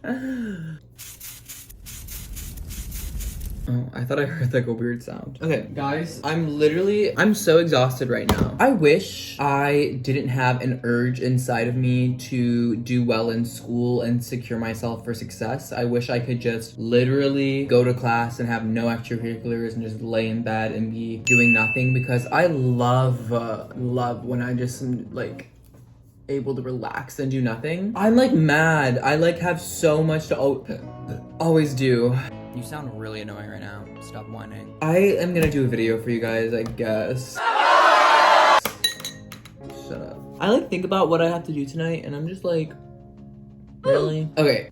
Oh, I thought I heard like a weird sound. Okay, guys, I'm so exhausted right now. I wish I didn't have an urge inside of me to do well in school and secure myself for success. I wish I could just literally go to class and have no extracurriculars and just lay in bed and be doing nothing, because I love when I just am like able to relax and do nothing. I'm like mad. I like have so much to always do. You sound really annoying right now. Stop whining. I am gonna do a video for you guys, I guess. Shut up. I like think about what I have to do tonight and I'm just like, really? Okay.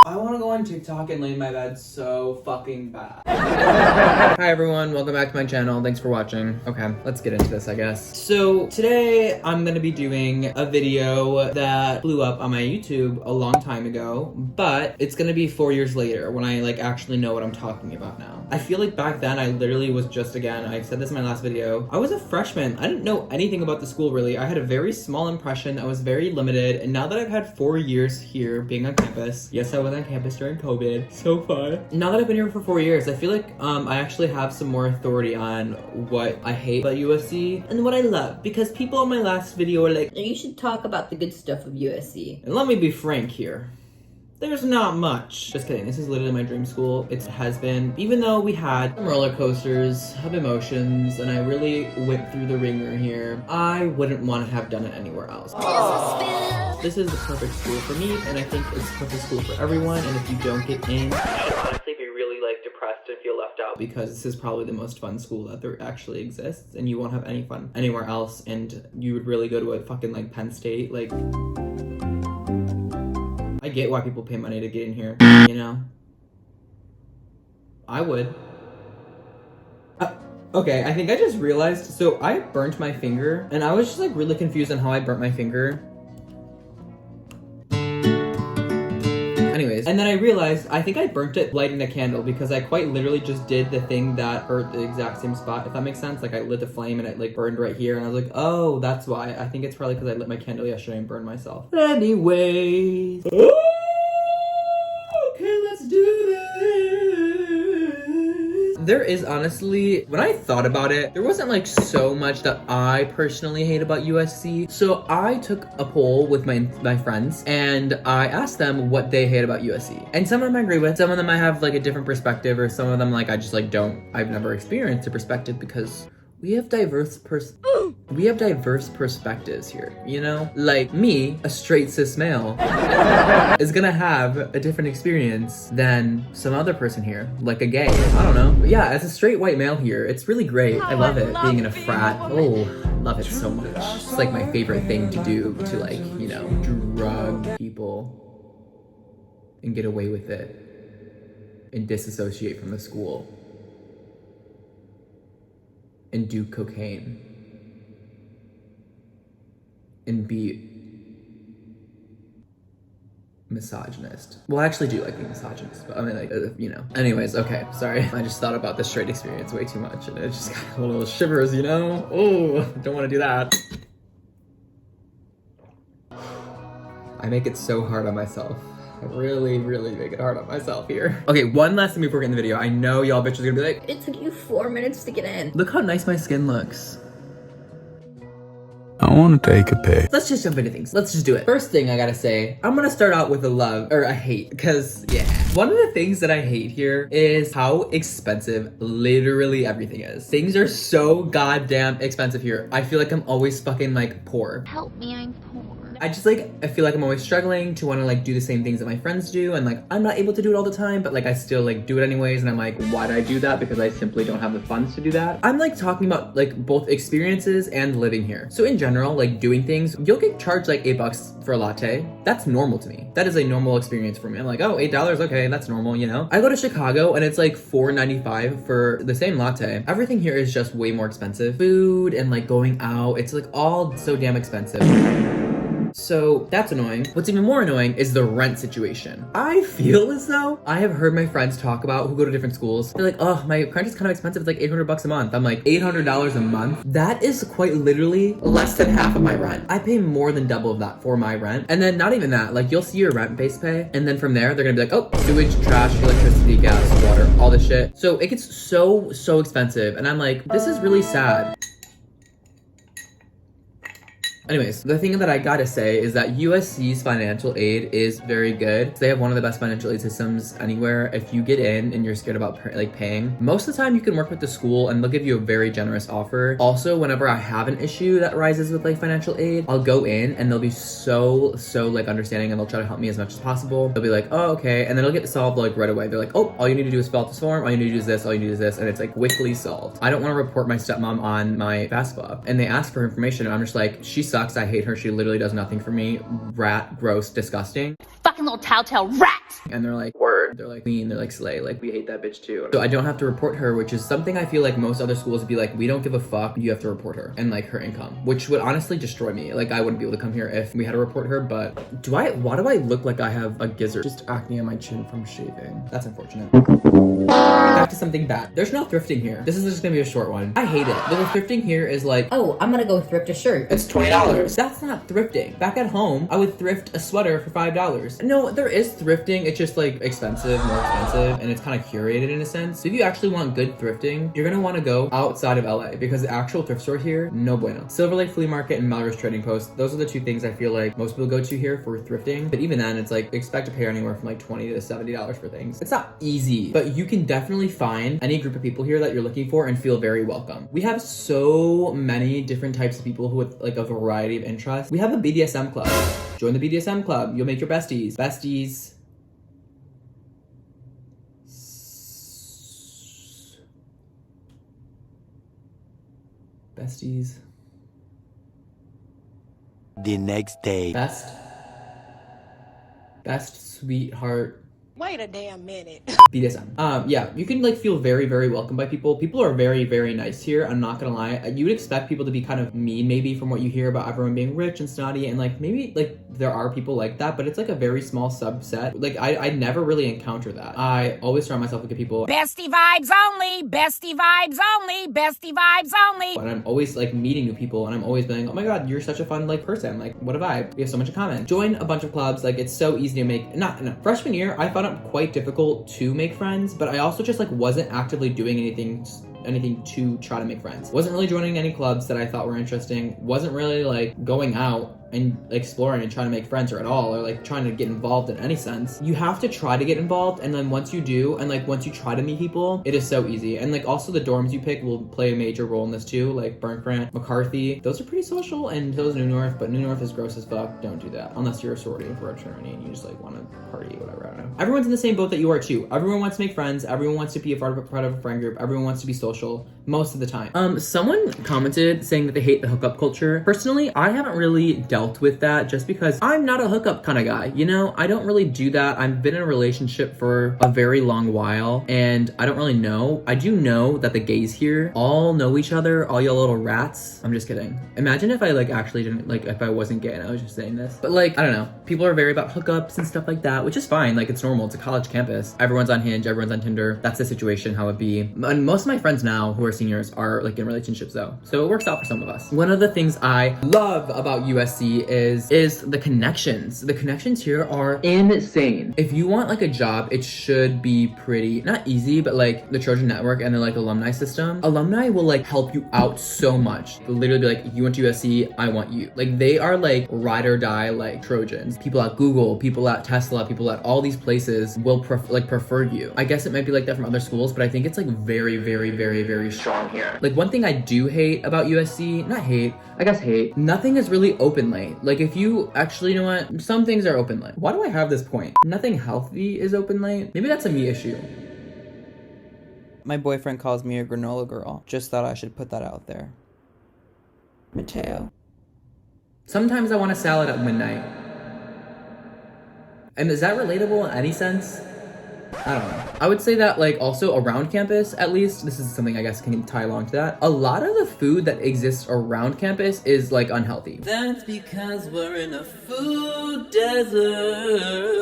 I wanna go on TikTok and lay in my bed so fucking bad. Hi everyone, welcome back to my channel. Thanks for watching. Okay, let's get into this, I guess. So today I'm gonna be doing a video that blew up on my YouTube a long time ago, but it's gonna be 4 years later when I like actually know what I'm talking about now. I feel like back then I literally was just, again, I said this in my last video, I was a freshman. I didn't know anything about the school really. I had a very small impression. I was very limited. And now that I've had 4 years here being on campus, yes, I was on campus during COVID. So fun. Now that I've been here for 4 years, I feel like I actually have some more authority on what I hate about USC and what I love, because people in my last video were like, you should talk about the good stuff of USC. And let me be frank here. There's not much. Just kidding. This is literally my dream school. It has been, even though we had some roller coasters of emotions and I really went through the ringer here, I wouldn't want to have done it anywhere else. This is the perfect school for me, and I think it's the perfect school for everyone. And if you don't get in, you should honestly be really like depressed and feel left out, because this is probably the most fun school that there actually exists, and you won't have any fun anywhere else. And you would really go to a fucking like Penn State, like. I get why people pay money to get in here, you know? I would. Okay, I think I just realized, so I burnt my finger, and I was just like really confused on how I burnt my finger. Anyways, and then I realized, I think I burnt it lighting a candle, because I quite literally just did the thing that hurt the exact same spot, if that makes sense. Like I lit the flame and it like burned right here, and I was like, oh, that's why. I think it's probably because I lit my candle yesterday and burned myself. Anyways. Okay, let's do this. There is honestly, when I thought about it, there wasn't like so much that I personally hate about USC. So I took a poll with my friends and I asked them what they hate about USC. And some of them I agree with, some of them I have like a different perspective, or some of them like I just like I've never experienced a perspective, because we have diverse perspectives here, you know? Like me, a straight cis male, is gonna have a different experience than some other person here, like a gay, I don't know. But yeah, as a straight white male here, it's really great. I love it, being in a frat. Oh, love it so much. It's like my favorite thing to do, to like, you know, drug people and get away with it and disassociate from the school. And do cocaine and be misogynist. Well, I actually do like being misogynist, but I mean like, you know. Anyways, okay, sorry. I just thought about the straight experience way too much and it just got a little shivers, you know? Oh, don't want to do that. I make it so hard on myself. I really, really make it hard on myself here. Okay, one last thing before we get in the video. I know y'all bitches are gonna be like, it took you 4 minutes to get in. Look how nice my skin looks. I want to take a pic. Let's just jump into things. Let's just do it. First thing I gotta say, I'm gonna start out with a love, or a hate, because yeah. One of the things that I hate here is how expensive literally everything is. Things are so goddamn expensive here. I feel like I'm always fucking like poor. Help me, I'm poor. I feel like I'm always struggling to want to like do the same things that my friends do, and like I'm not able to do it all the time, but like I still like do it anyways, and I'm like, why did I do that? Because I simply don't have the funds to do that. I'm like talking about like both experiences and living here. So in general, like doing things, you'll get charged like $8 for a latte. That's normal to me. That is a normal experience for me. I'm like, oh, $8, okay, that's normal, you know? I go to Chicago and it's like $4.95 for the same latte. Everything here is just way more expensive. Food and like going out, it's like all so damn expensive. So that's annoying. What's even more annoying is the rent situation. I feel as though I have heard my friends talk about who go to different schools. They're like, oh, my rent is kind of expensive. It's like $800 a month. I'm like, $800 a month? That is quite literally less than half of my rent. I pay more than double of that for my rent. And then not even that, like you'll see your rent-based pay. And then from there, they're gonna be like, oh, sewage, trash, electricity, gas, water, all this shit. So it gets so expensive. And I'm like, this is really sad. Anyways, the thing that I gotta say is that USC's financial aid is very good. They have one of the best financial aid systems anywhere. If you get in and you're scared about paying, most of the time you can work with the school and they'll give you a very generous offer. Also, whenever I have an issue that arises with like financial aid, I'll go in and they'll be so like understanding and they'll try to help me as much as possible. They'll be like, oh, okay. And then it'll get solved like right away. They're like, oh, all you need to do is fill out this form. All you need to do is this. All you need to do is this. And it's like quickly solved. I don't want to report my stepmom on my basketball. And they ask for information. And I'm just like, she sucks. I hate her. She literally does nothing for me. Rat, gross, disgusting. Fucking little telltale rat! And they're like, word. They're like, queen. They're like, slay. Like, we hate that bitch too. So I don't have to report her, which is something I feel like most other schools would be like, we don't give a fuck. You have to report her and like her income, which would honestly destroy me. Like, I wouldn't be able to come here if we had to report her. But why do I look like I have a gizzard? Just acne on my chin from shaving. That's unfortunate. Back to something bad. There's no thrifting here. This is just gonna be a short one. I hate it. The thrifting here is like, Oh, I'm gonna go thrift a shirt. it's $20. That's not thrifting. Back at home, I would thrift a sweater for $5. No, there is thrifting. It's just like expensive, more expensive, and it's kind of curated in a sense. So if you actually want good thrifting, you're gonna want to go outside of LA because the actual thrift store here, no bueno. Silver Lake Flea Market and Melrose Trading Post, those are the two things I feel like most people go to here for thrifting. But even then, it's like expect to pay anywhere from like $20 to $70 for things. It's not easy, but you can definitely find any group of people here that you're looking for and feel very welcome. We have so many different types of people who with like a variety of interests. We have a BDSM club. Join the BDSM club. You'll make your besties. Besties. Besties. The next day. Best sweetheart. Wait a damn minute. BDSM. Yeah, you can like feel very welcome by people. People are very nice here. I'm not gonna lie. You would expect people to be kind of mean maybe from what you hear about everyone being rich and snotty and like maybe like there are people like that, but it's like a very small subset. Like I never really encounter that. I always surround myself with good people. Bestie vibes only! Bestie vibes only! Bestie vibes only! And I'm always like meeting new people and I'm always being, oh my god, you're such a fun like person. Like what a vibe. We have so much in common. Join a bunch of clubs. Like it's so easy to make. Freshman year, I found it quite difficult to make friends, but I also just like wasn't actively doing anything to try to make friends. Wasn't really joining any clubs that I thought were interesting. Wasn't really like going out and exploring and trying to make friends or at all, or like trying to get involved in any sense. You have to try to get involved, and then once you do, and like once you try to meet people, it is so easy. And like also the dorms you pick will play a major role in this too, like Burncrant, McCarthy. Those are pretty social, and those New North, but New North is gross as fuck. Don't do that unless you're a sorority or a fraternity and you just like want to party, whatever. I don't know. Everyone's in the same boat that you are too. Everyone wants to make friends. Everyone wants to be a part of a friend group. Everyone wants to be social most of the time. Someone commented saying that they hate the hookup culture. Personally, I haven't really dealt with that just because I'm not a hookup kind of guy. You know, I don't really do that. I've been in a relationship for a very long while and I don't really know. I do know that the gays here all know each other, all y'all little rats. I'm just kidding. Imagine if I like actually didn't, like if I wasn't gay and I was just saying this. But like, I don't know. People are very about hookups and stuff like that, which is fine. Like it's normal. It's a college campus. Everyone's on Hinge, everyone's on Tinder. That's the situation, how it be. And most of my friends now who are seniors are like in relationships though. So it works out for some of us. One of the things I love about USC is the connections. The connections here are insane. If you want like a job, it should be pretty, not easy, but like the Trojan Network and the like alumni system. Alumni will like help you out so much. They'll literally be like, you went to USC, I want you. Like they are like ride or die like Trojans. People at Google, people at Tesla, people at all these places will prefer you. I guess it might be like that from other schools, but I think it's like very strong here. Like one thing I do hate about USC, not hate, I guess hate, nothing is really open late. Like if you actually, you know what? Some things are open late. Why do I have this point? Nothing healthy is open late. Maybe that's a me issue. My boyfriend calls me a granola girl. Just thought I should put that out there. Mateo. Sometimes I want a salad at midnight. And is that relatable in any sense? I don't know. I would say that like also around campus, at least, this is something I guess can tie along to that. A lot of the food that exists around campus is like unhealthy. That's because we're in a food desert.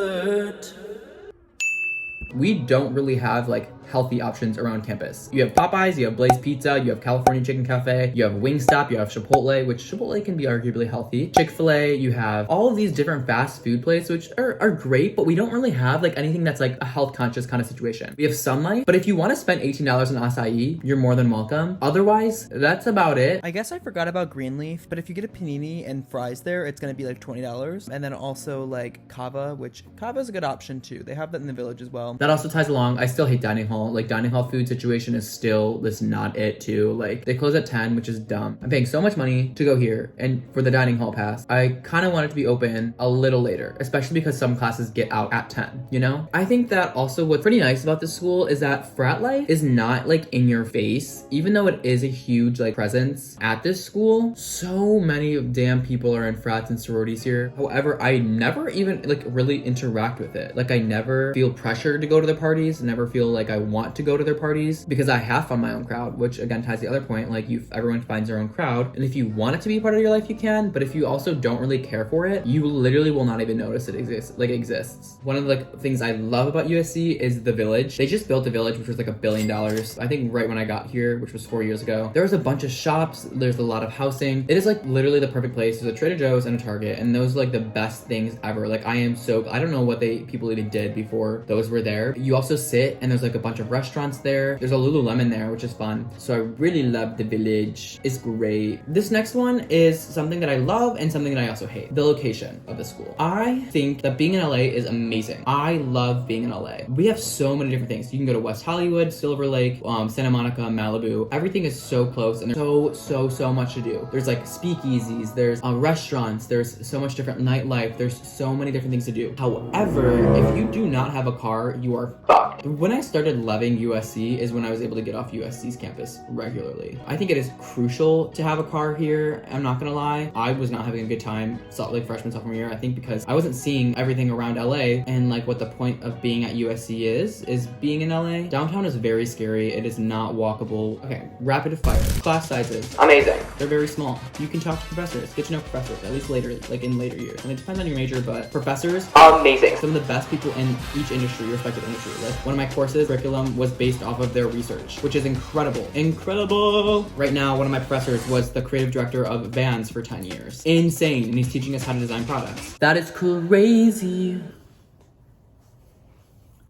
We don't really have like healthy options around campus. You have Popeyes, you have Blaze Pizza, you have California Chicken Cafe, you have Wingstop, you have Chipotle, which Chipotle can be arguably healthy. Chick-fil-A, you have all of these different fast food places, which are great, but we don't really have like anything that's like a health conscious kind of situation. We have Sunlight, but if you want to spend $18 on acai, you're more than welcome. Otherwise, that's about it. I guess I forgot about Greenleaf, but if you get a panini and fries there, it's gonna be like $20. And then also like Kava, which Kava is a good option too. They have that in the Village as well. That also ties along. I still hate dining hall. Like dining hall food situation is still this not it too. Like they close at 10, which is dumb. I'm paying so much money to go here and for the dining hall pass. I kind of want it to be open a little later, especially because some classes get out at 10, you know? I think that also what's pretty nice about this school is that frat life is not like in your face, even though it is a huge like presence at this school. So many damn people are in frats and sororities here. However, I never even like really interact with it. Like I never feel pressured to go to their parties, never feel like I want to go to their parties because I have found my own crowd, which again ties the other point, like everyone finds their own crowd. And if you want it to be part of your life, you can, but if you also don't really care for it, you literally will not even notice it exists. One of the things I love about USC is the Village. They just built the Village, which was like $1 billion. I think right when I got here, which was 4 years ago. There was a bunch of shops, there's a lot of housing. It is like literally the perfect place. There's a Trader Joe's and a Target, and those are like the best things ever. Like I don't know what people even did before those were there. You also sit and there's like a bunch of restaurants there. There's a Lululemon there, which is fun. So I really love the Village. It's great. This next one is something that I love and something that I also hate. The location of the school. I think that being in LA is amazing. I love being in LA. We have so many different things. You can go to West Hollywood, Silver Lake, Santa Monica, Malibu. Everything is so close and there's so much to do. There's like speakeasies, there's restaurants, there's so much different nightlife, there's so many different things to do. However, if you do not have a car, you are fucked. When I started loving USC is when I was able to get off USC's campus regularly. I think it is crucial to have a car here. I'm not gonna lie. I was not having a good time like freshman, sophomore year. I think because I wasn't seeing everything around LA and like what the point of being at USC is being in LA. Downtown is very scary. It is not walkable. Okay, rapid fire. Class sizes. Amazing. They're very small. You can talk to professors, get to know professors, at least later, like in later years. And it depends on your major, but professors, amazing. Some of the best people in each industry, respective industry. Like one of my courses, curriculum was based off of their research, which is incredible. Incredible. Right now, one of my professors was the creative director of Vans for 10 years. Insane. And he's teaching us how to design products. That is crazy.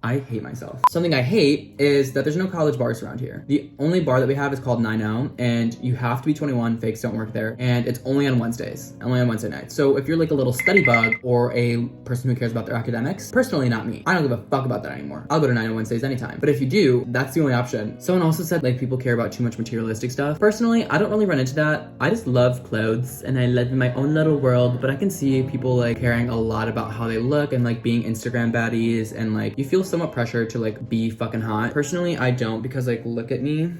I hate myself. Something I hate is that there's no college bars around here. The only bar that we have is called 9-0, and you have to be 21, fakes don't work there, and it's only on Wednesdays, only on Wednesday nights. So if you're like a little study bug or a person who cares about their academics, personally not me. I don't give a fuck about that anymore. I'll go to 9-0 Wednesdays anytime. But if you do, that's the only option. Someone also said like people care about too much materialistic stuff. Personally, I don't really run into that. I just love clothes and I live in my own little world, but I can see people like caring a lot about how they look and like being Instagram baddies, and like you feel somewhat pressure to like be fucking hot. Personally, I don't, because like look at me.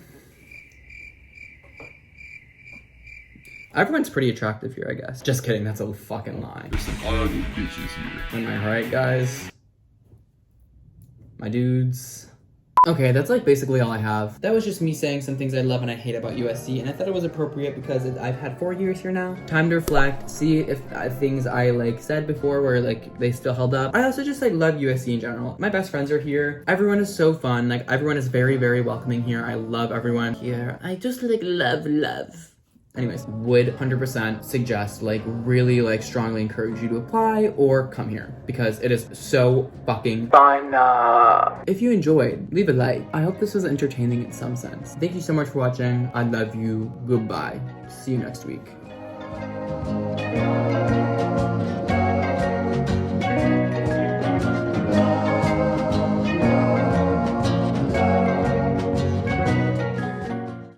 Everyone's pretty attractive here, I guess. Just kidding, that's a fucking lie. There's some ugly bitches here. Am I right, guys? My dudes. Okay, that's like basically all I have. That was just me saying some things I love and I hate about USC, and I thought it was appropriate because I've had 4 years here now. Time to reflect, see if things I like said before were like they still held up. I also just like love USC in general. My best friends are here. Everyone is so fun. Like everyone is very, very welcoming here. I love everyone here. I just like love. Anyways, would 100% suggest, like really like strongly encourage you to apply or come here because it is so fucking fun. If you enjoyed, leave a like. I hope this was entertaining in some sense. Thank you so much for watching. I love you. Goodbye. See you next week.